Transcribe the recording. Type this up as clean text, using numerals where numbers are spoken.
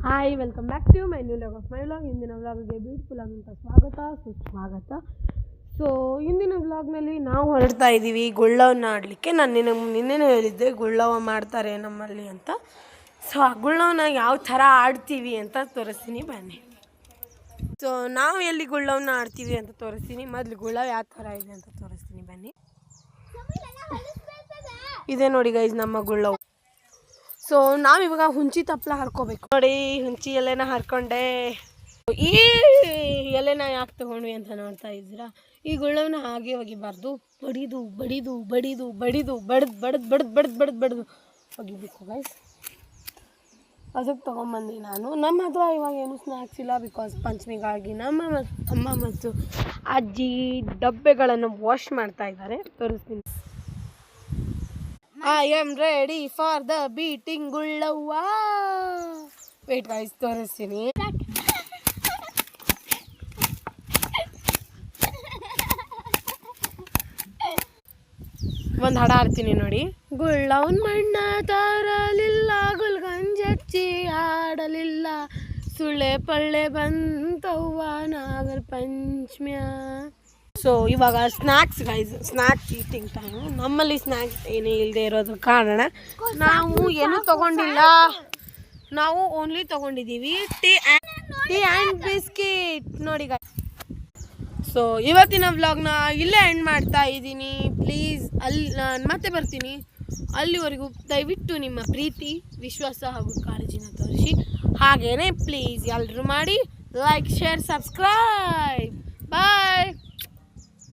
Hi, welcome back to my new vlog of my vlog. ಇಂದಿನ ವ್ಲಾಗ್ಗೆ beautiful ಆದಂಥ ಸುಸ್ವಾಗತ. ಸೊ ಇಂದಿನ ವ್ಲಾಗ್ನಲ್ಲಿ ನಾವು ಹೊರಡ್ತಾ ಇದ್ದೀವಿ ಗುಳ್ಳವನ್ನ ಆಡಲಿಕ್ಕೆ. ನಾನು ನಿನ್ನೆನೂ ಹೇಳಿದ್ದೆ ಗುಳ್ಳವ ಮಾಡ್ತಾರೆ ನಮ್ಮಲ್ಲಿ ಅಂತ. ಸೊ ಆ ಗುಳ್ಳವನ್ನ ಯಾವ ಥರ ಆಡ್ತೀವಿ ಅಂತ ತೋರಿಸ್ತೀನಿ ಬನ್ನಿ. ಸೊ ನಾವು ಎಲ್ಲಿ ಗುಳ್ಳವನ್ನ ಆಡ್ತೀವಿ ಅಂತ ತೋರಿಸ್ತೀನಿ. ಮೊದಲು ಗುಳ್ಳವ ಯಾವ ಥರ ಇದೆ ಅಂತ ತೋರಿಸ್ತೀನಿ ಬನ್ನಿ. ಇದೆ ನೋಡಿ ಗೈಸ್ ನಮ್ಮ ಗುಳ್ಳವ. ಸೊ ನಾವಿವಾಗ ಹುಂಚಿ ತಪ್ಪಲ ಹರ್ಕೋಬೇಕು ನೋಡಿ. ಹುಂಚಿ ಎಲೆನ ಹರ್ಕೊಂಡೆ. ಈ ಎಲೆನ ಯಾಕೆ ತಗೊಂಡ್ವಿ ಅಂತ ನೋಡ್ತಾ ಇದ್ದೀರಾ. ಈ ಗುಳ್ಳವನ್ನ ಹಾಗೆ ಒಗಿಬಾರ್ದು. ಬಡಿದು ಬಡಿದು ಬಡಿದು ಬಡಿದು ಬಡ್ದು ಬಡ್ದು ಬಡ್ದು ಬಡ್ದು ಬಡ್ದು ಬಡ್ದು ಒಗಿಬೇಕು ಗೈಸ್. ಅದಕ್ಕೆ ತೊಗೊಂಬಂದು ನಾನು. ನಮ್ಮ ಹತ್ರ ಇವಾಗ ಏನು ಸ್ನ್ಯಾಕ್ಸ್ ಇಲ್ಲ, ಬಿಕಾಸ್ ಪಂಚಮಿಗಾಗಿ ನಮ್ಮ ಅಮ್ಮ ಮತ್ತು ಅಜ್ಜಿ ಡಬ್ಬೆಗಳನ್ನು ವಾಶ್ ಮಾಡ್ತಾ ಇದ್ದಾರೆ. ತೋರಿಸ್ತೀನಿ. I am ready for the beating Gullavva. Wait guys ತೋರಿಸ್ತೀನಿ. ಒಂದು ಹಾಡು ಹಾಡ್ತೀನಿ ನೋಡಿ. ಗುಳ್ಳವನ್ ಮಣ್ಣ ತಾರಲಿಲ್ಲ, ಗುಲ್ಗಂಜಚ್ಚಿ ಆಡಲಿಲ್ಲ, ಸುಳ್ಳೆ ಪಳ್ಳೆ ಬಂತವ್ವ ನಾಗರ ಪಂಚಮ್ಯ. ಸೊ ಇವಾಗ snacks guys, snacks eating time. ನಮ್ಮಲ್ಲಿ ಸ್ನ್ಯಾಕ್ಸ್ ಏನೇ ಇಲ್ಲದೆ ಇರೋದ್ರ ಕಾರಣ ನಾವು ಏನೂ ತೊಗೊಂಡಿಲ್ಲ. ನಾವು ಓನ್ಲಿ ತೊಗೊಂಡಿದ್ದೀವಿ ಟೀ ಆ್ಯಂಡ್ ಬಿಸ್ಕಿಟ್ ನೋಡಿ ಗೈಸ್. ಸೊ ಇವತ್ತಿನ ವ್ಲಾಗ್ನ ಇಲ್ಲೇ ಎಂಡ್ ಮಾಡ್ತಾ ಇದ್ದೀನಿ. ಪ್ಲೀಸ್ ನಾನು ಮತ್ತೆ ಬರ್ತೀನಿ. ಅಲ್ಲಿವರೆಗೂ ದಯವಿಟ್ಟು ನಿಮ್ಮ ಪ್ರೀತಿ, ವಿಶ್ವಾಸ ಹಾಗೂ ಕಾಳಜಿನ ತೋರಿಸಿ. ಹಾಗೇನೆ ಪ್ಲೀಸ್ ಎಲ್ಲರೂ ಮಾಡಿ ಲೈಕ್, ಶೇರ್, ಸಬ್ಸ್ಕ್ರೈಬ್. ಬಾಯ್.